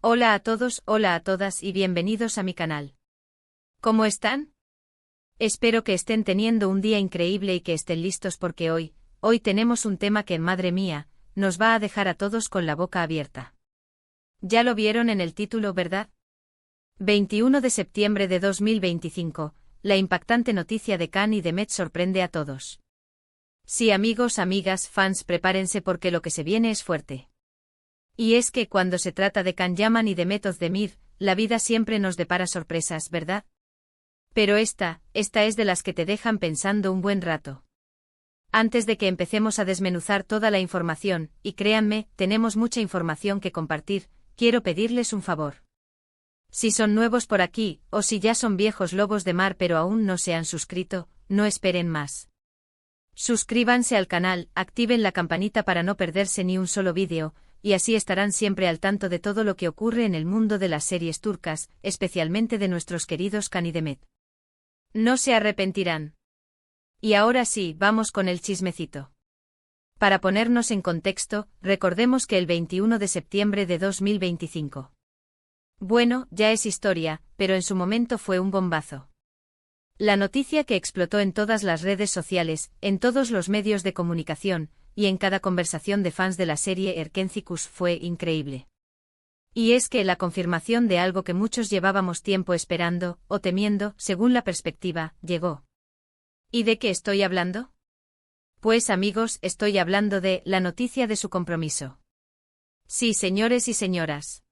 Hola a todos, hola a todas y bienvenidos a mi canal. ¿Cómo están? Espero que estén teniendo un día increíble y que estén listos porque hoy tenemos un tema que, madre mía, nos va a dejar a todos con la boca abierta. Ya lo vieron en el título, ¿verdad? 21 de septiembre de 2025, la impactante noticia de Khan y de Met sorprende a todos. Sí, amigos, amigas, fans, prepárense porque lo que se viene es fuerte. Y es que cuando se trata de Can Yaman y de Met Özdemir, la vida siempre nos depara sorpresas, ¿verdad? Pero esta es de las que te dejan pensando un buen rato. Antes de que empecemos a desmenuzar toda la información, y créanme, tenemos mucha información que compartir, quiero pedirles un favor. Si son nuevos por aquí, o si ya son viejos lobos de mar pero aún no se han suscrito, no esperen más. Suscríbanse al canal, activen la campanita para no perderse ni un solo vídeo, y así estarán siempre al tanto de todo lo que ocurre en el mundo de las series turcas, especialmente de nuestros queridos Khan y Demet. No se arrepentirán. Y ahora sí, vamos con el chismecito. Para ponernos en contexto, recordemos que el 21 de septiembre de 2025. Bueno, ya es historia, pero en su momento fue un bombazo. La noticia que explotó en todas las redes sociales, en todos los medios de comunicación, y en cada conversación de fans de la serie Erkencikus fue increíble. Y es que la confirmación de algo que muchos llevábamos tiempo esperando, o temiendo, según la perspectiva, llegó. ¿Y de qué estoy hablando? Pues amigos, estoy hablando de la noticia de su compromiso. Sí, señores y señoras.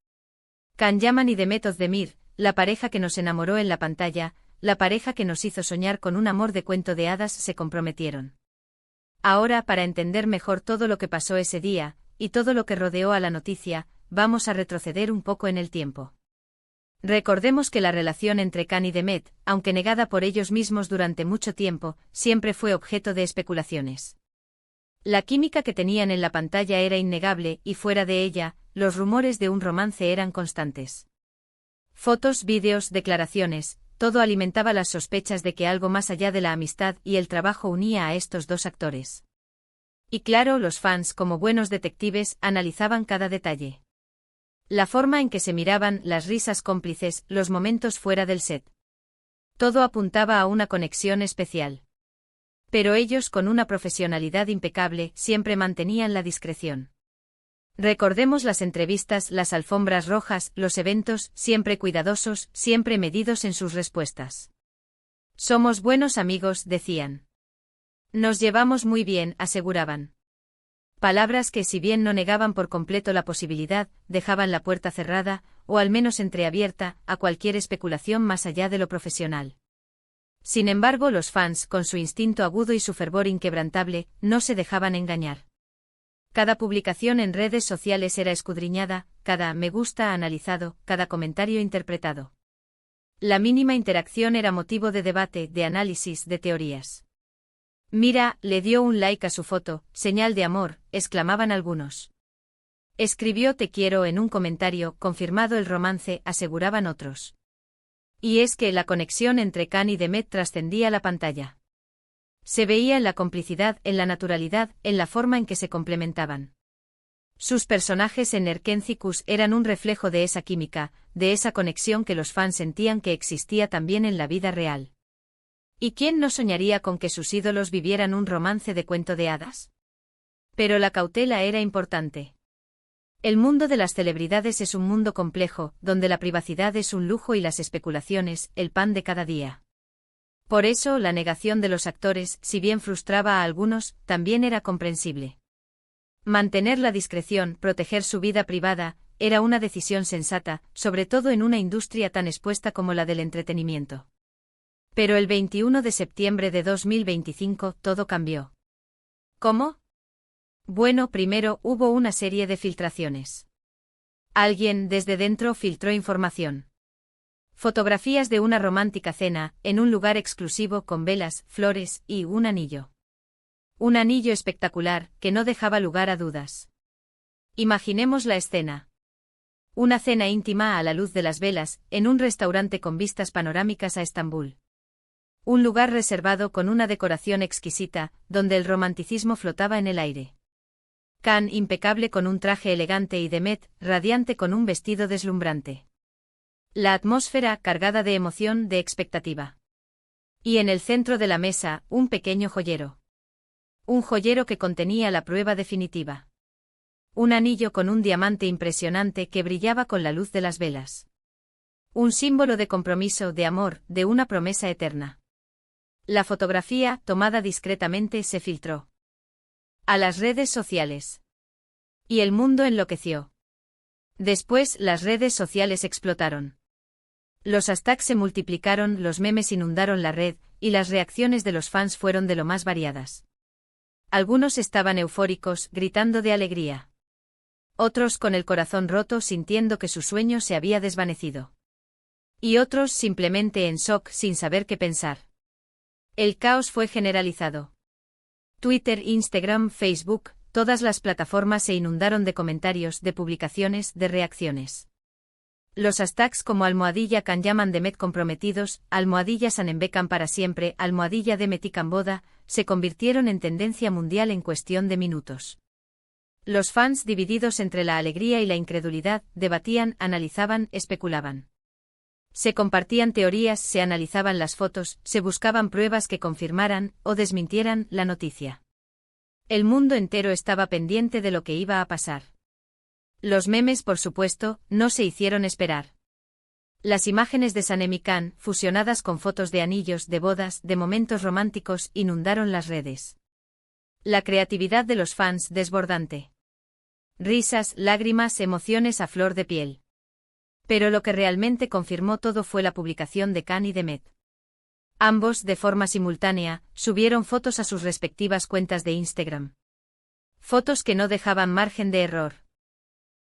Can Yaman y Demet Özdemir, la pareja que nos enamoró en la pantalla, la pareja que nos hizo soñar con un amor de cuento de hadas, se comprometieron. Ahora, para entender mejor todo lo que pasó ese día, y todo lo que rodeó a la noticia, vamos a retroceder un poco en el tiempo. Recordemos que la relación entre Khan y Demet, aunque negada por ellos mismos durante mucho tiempo, siempre fue objeto de especulaciones. La química que tenían en la pantalla era innegable y fuera de ella, los rumores de un romance eran constantes. Fotos, vídeos, declaraciones, todo alimentaba las sospechas de que algo más allá de la amistad y el trabajo unía a estos dos actores. Y claro, los fans, como buenos detectives, analizaban cada detalle. La forma en que se miraban, las risas cómplices, los momentos fuera del set. Todo apuntaba a una conexión especial. Pero ellos, con una profesionalidad impecable, siempre mantenían la discreción. Recordemos las entrevistas, las alfombras rojas, los eventos, siempre cuidadosos, siempre medidos en sus respuestas. Somos buenos amigos, decían. Nos llevamos muy bien, aseguraban. Palabras que, si bien no negaban por completo la posibilidad, dejaban la puerta cerrada, o al menos entreabierta, a cualquier especulación más allá de lo profesional. Sin embargo, los fans, con su instinto agudo y su fervor inquebrantable, no se dejaban engañar. Cada publicación en redes sociales era escudriñada, cada me gusta analizado, cada comentario interpretado. La mínima interacción era motivo de debate, de análisis, de teorías. Mira, le dio un like a su foto, señal de amor, exclamaban algunos. Escribió te quiero en un comentario, confirmado el romance, aseguraban otros. Y es que la conexión entre Khan y Demet trascendía la pantalla. Se veía en la complicidad, en la naturalidad, en la forma en que se complementaban. Sus personajes en Erkencikus eran un reflejo de esa química, de esa conexión que los fans sentían que existía también en la vida real. ¿Y quién no soñaría con que sus ídolos vivieran un romance de cuento de hadas? Pero la cautela era importante. El mundo de las celebridades es un mundo complejo, donde la privacidad es un lujo y las especulaciones, el pan de cada día. Por eso, la negación de los actores, si bien frustraba a algunos, también era comprensible. Mantener la discreción, proteger su vida privada, era una decisión sensata, sobre todo en una industria tan expuesta como la del entretenimiento. Pero el 21 de septiembre de 2025 todo cambió. ¿Cómo? Bueno, primero hubo una serie de filtraciones. Alguien desde dentro filtró información. Fotografías de una romántica cena, en un lugar exclusivo con velas, flores y un anillo. Un anillo espectacular, que no dejaba lugar a dudas. Imaginemos la escena. Una cena íntima a la luz de las velas, en un restaurante con vistas panorámicas a Estambul. Un lugar reservado con una decoración exquisita, donde el romanticismo flotaba en el aire. Khan impecable con un traje elegante y Demet, radiante con un vestido deslumbrante. La atmósfera cargada de emoción, de expectativa. Y en el centro de la mesa, un pequeño joyero. Un joyero que contenía la prueba definitiva. Un anillo con un diamante impresionante que brillaba con la luz de las velas. Un símbolo de compromiso, de amor, de una promesa eterna. La fotografía, tomada discretamente, se filtró a las redes sociales. Y el mundo enloqueció. Después, las redes sociales explotaron. Los hashtags se multiplicaron, los memes inundaron la red, y las reacciones de los fans fueron de lo más variadas. Algunos estaban eufóricos, gritando de alegría. Otros con el corazón roto, sintiendo que su sueño se había desvanecido. Y otros simplemente en shock, sin saber qué pensar. El caos fue generalizado. Twitter, Instagram, Facebook, todas las plataformas se inundaron de comentarios, de publicaciones, de reacciones. Los hashtags como #Khan llaman Demet comprometidos, #Sanembekan para siempre, #Demet y Camboda, se convirtieron en tendencia mundial en cuestión de minutos. Los fans, divididos entre la alegría y la incredulidad, debatían, analizaban, especulaban. Se compartían teorías, se analizaban las fotos, se buscaban pruebas que confirmaran o desmintieran la noticia. El mundo entero estaba pendiente de lo que iba a pasar. Los memes, por supuesto, no se hicieron esperar. Las imágenes de Sanem Khan, fusionadas con fotos de anillos, de bodas, de momentos románticos, inundaron las redes. La creatividad de los fans, desbordante. Risas, lágrimas, emociones a flor de piel. Pero lo que realmente confirmó todo fue la publicación de Khan y Demet. Ambos, de forma simultánea, subieron fotos a sus respectivas cuentas de Instagram. Fotos que no dejaban margen de error.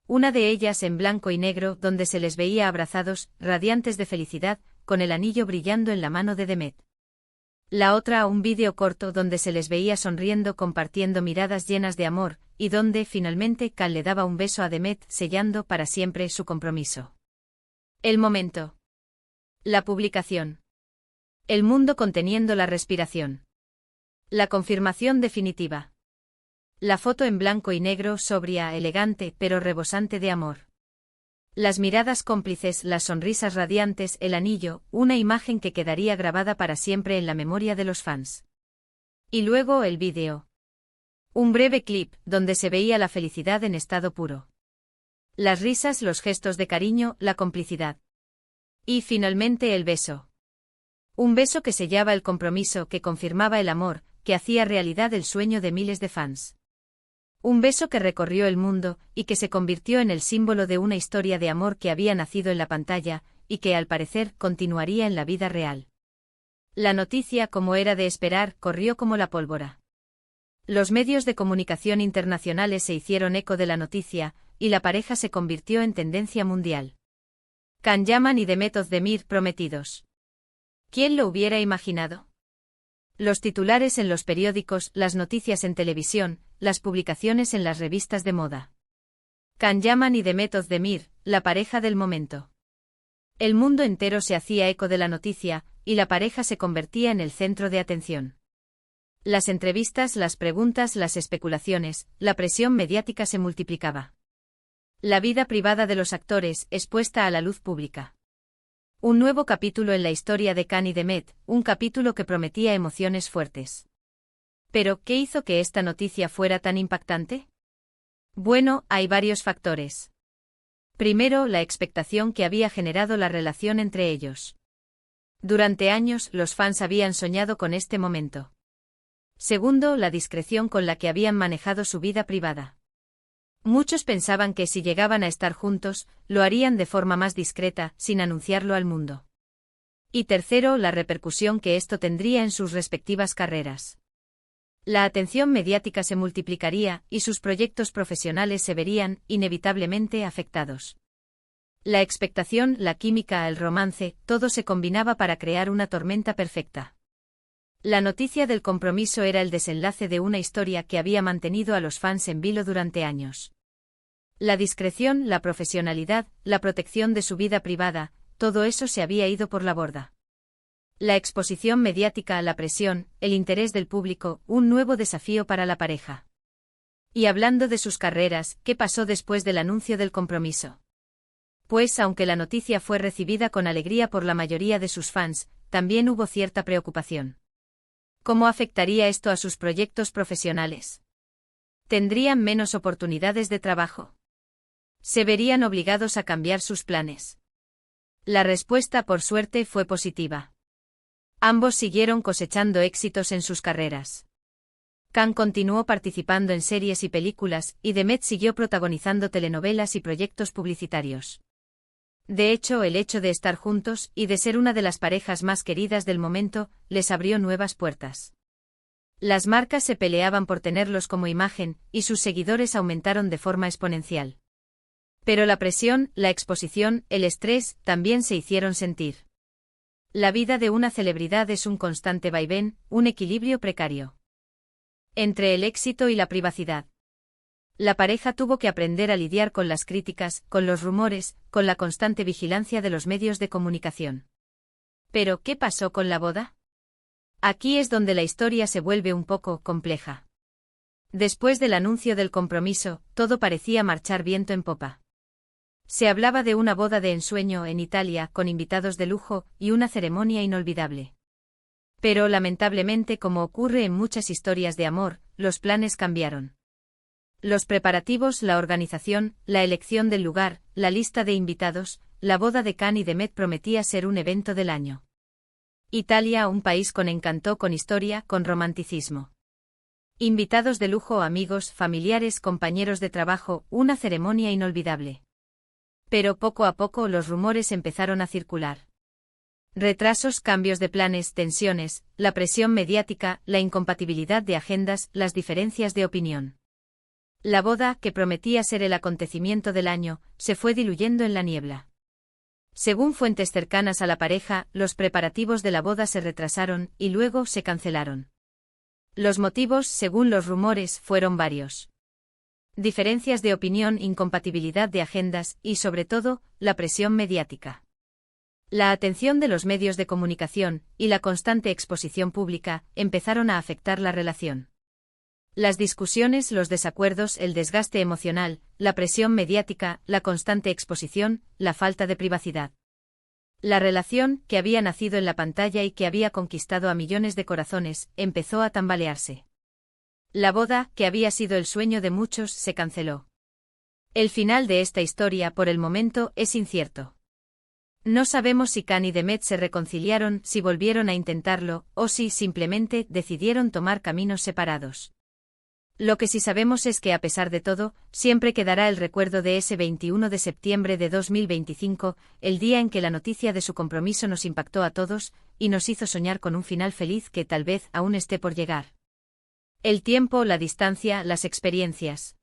Una de ellas en blanco y negro, donde se les veía abrazados, radiantes de felicidad, con el anillo brillando en la mano de Demet. La otra, un vídeo corto donde se les veía sonriendo, compartiendo miradas llenas de amor, y donde, finalmente, Khan le daba un beso a Demet, sellando para siempre su compromiso. El momento. La publicación. El mundo conteniendo la respiración. La confirmación definitiva. La foto en blanco y negro, sobria, elegante, pero rebosante de amor. Las miradas cómplices, las sonrisas radiantes, el anillo, una imagen que quedaría grabada para siempre en la memoria de los fans. Y luego el vídeo. Un breve clip, donde se veía la felicidad en estado puro. Las risas, los gestos de cariño, la complicidad. Y finalmente el beso. Un beso que sellaba el compromiso, que confirmaba el amor, que hacía realidad el sueño de miles de fans. Un beso que recorrió el mundo, y que se convirtió en el símbolo de una historia de amor que había nacido en la pantalla, y que al parecer continuaría en la vida real. La noticia, como era de esperar, corrió como la pólvora. Los medios de comunicación internacionales se hicieron eco de la noticia, y la pareja se convirtió en tendencia mundial. Khan Yaman y Demet Özdemir prometidos. ¿Quién lo hubiera imaginado? Los titulares en los periódicos, las noticias en televisión, las publicaciones en las revistas de moda. Khan Yaman y Demet Özdemir, la pareja del momento. El mundo entero se hacía eco de la noticia, y la pareja se convertía en el centro de atención. Las entrevistas, las preguntas, las especulaciones, la presión mediática se multiplicaba. La vida privada de los actores, expuesta a la luz pública. Un nuevo capítulo en la historia de Khan y Demet, un capítulo que prometía emociones fuertes. Pero, ¿qué hizo que esta noticia fuera tan impactante? Bueno, hay varios factores. Primero, la expectación que había generado la relación entre ellos. Durante años, los fans habían soñado con este momento. Segundo, la discreción con la que habían manejado su vida privada. Muchos pensaban que si llegaban a estar juntos, lo harían de forma más discreta, sin anunciarlo al mundo. Y tercero, la repercusión que esto tendría en sus respectivas carreras. La atención mediática se multiplicaría, y sus proyectos profesionales se verían, inevitablemente, afectados. La expectación, la química, el romance, todo se combinaba para crear una tormenta perfecta. La noticia del compromiso era el desenlace de una historia que había mantenido a los fans en vilo durante años. La discreción, la profesionalidad, la protección de su vida privada, todo eso se había ido por la borda. La exposición mediática, la presión, el interés del público, un nuevo desafío para la pareja. Y hablando de sus carreras, ¿qué pasó después del anuncio del compromiso? Pues aunque la noticia fue recibida con alegría por la mayoría de sus fans, también hubo cierta preocupación. ¿Cómo afectaría esto a sus proyectos profesionales? ¿Tendrían menos oportunidades de trabajo? ¿Se verían obligados a cambiar sus planes? La respuesta, por suerte, fue positiva. Ambos siguieron cosechando éxitos en sus carreras. Kang continuó participando en series y películas, y Demet siguió protagonizando telenovelas y proyectos publicitarios. De hecho, el hecho de estar juntos, y de ser una de las parejas más queridas del momento, les abrió nuevas puertas. Las marcas se peleaban por tenerlos como imagen, y sus seguidores aumentaron de forma exponencial. Pero la presión, la exposición, el estrés, también se hicieron sentir. La vida de una celebridad es un constante vaivén, un equilibrio precario entre el éxito y la privacidad. La pareja tuvo que aprender a lidiar con las críticas, con los rumores, con la constante vigilancia de los medios de comunicación. Pero, ¿qué pasó con la boda? Aquí es donde la historia se vuelve un poco compleja. Después del anuncio del compromiso, todo parecía marchar viento en popa. Se hablaba de una boda de ensueño en Italia, con invitados de lujo, y una ceremonia inolvidable. Pero lamentablemente, como ocurre en muchas historias de amor, los planes cambiaron. Los preparativos, la organización, la elección del lugar, la lista de invitados, la boda de Kang y Demet prometía ser un evento del año. Italia, un país con encanto, con historia, con romanticismo. Invitados de lujo, amigos, familiares, compañeros de trabajo, una ceremonia inolvidable. Pero poco a poco los rumores empezaron a circular. Retrasos, cambios de planes, tensiones, la presión mediática, la incompatibilidad de agendas, las diferencias de opinión. La boda, que prometía ser el acontecimiento del año, se fue diluyendo en la niebla. Según fuentes cercanas a la pareja, los preparativos de la boda se retrasaron y luego se cancelaron. Los motivos, según los rumores, fueron varios. Diferencias de opinión, incompatibilidad de agendas y, sobre todo, la presión mediática. La atención de los medios de comunicación y la constante exposición pública empezaron a afectar la relación. Las discusiones, los desacuerdos, el desgaste emocional, la presión mediática, la constante exposición, la falta de privacidad. La relación, que había nacido en la pantalla y que había conquistado a millones de corazones, empezó a tambalearse. La boda, que había sido el sueño de muchos, se canceló. El final de esta historia, por el momento, es incierto. No sabemos si Kang y Demet se reconciliaron, si volvieron a intentarlo, o si simplemente decidieron tomar caminos separados. Lo que sí sabemos es que, a pesar de todo, siempre quedará el recuerdo de ese 21 de septiembre de 2025, el día en que la noticia de su compromiso nos impactó a todos, y nos hizo soñar con un final feliz que tal vez aún esté por llegar. El tiempo, la distancia, las experiencias.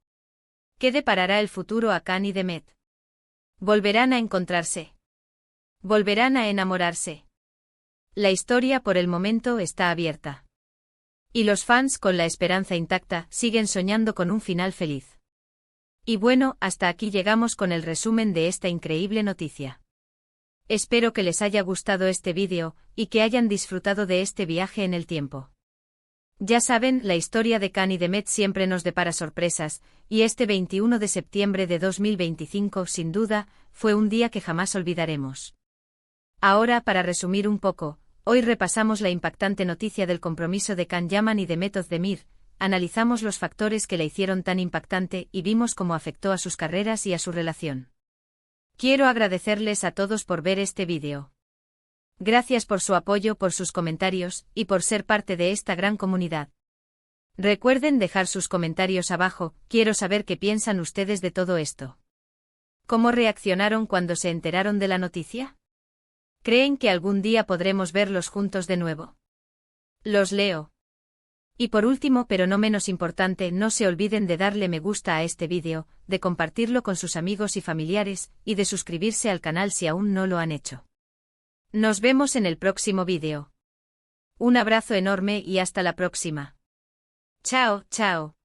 ¿Qué deparará el futuro a Kang y Demet? ¿Volverán a encontrarse? ¿Volverán a enamorarse? La historia por el momento está abierta. Y los fans, con la esperanza intacta, siguen soñando con un final feliz. Y bueno, hasta aquí llegamos con el resumen de esta increíble noticia. Espero que les haya gustado este vídeo, y que hayan disfrutado de este viaje en el tiempo. Ya saben, la historia de Kang y Demet siempre nos depara sorpresas, y este 21 de septiembre de 2025, sin duda, fue un día que jamás olvidaremos. Ahora, para resumir un poco, hoy repasamos la impactante noticia del compromiso de Kang Yaman y Demet Özdemir, analizamos los factores que la hicieron tan impactante y vimos cómo afectó a sus carreras y a su relación. Quiero agradecerles a todos por ver este vídeo. Gracias por su apoyo, por sus comentarios, y por ser parte de esta gran comunidad. Recuerden dejar sus comentarios abajo, quiero saber qué piensan ustedes de todo esto. ¿Cómo reaccionaron cuando se enteraron de la noticia? ¿Creen que algún día podremos verlos juntos de nuevo? Los leo. Y por último, pero no menos importante, no se olviden de darle me gusta a este vídeo, de compartirlo con sus amigos y familiares, y de suscribirse al canal si aún no lo han hecho. Nos vemos en el próximo vídeo. Un abrazo enorme y hasta la próxima. Chao, chao.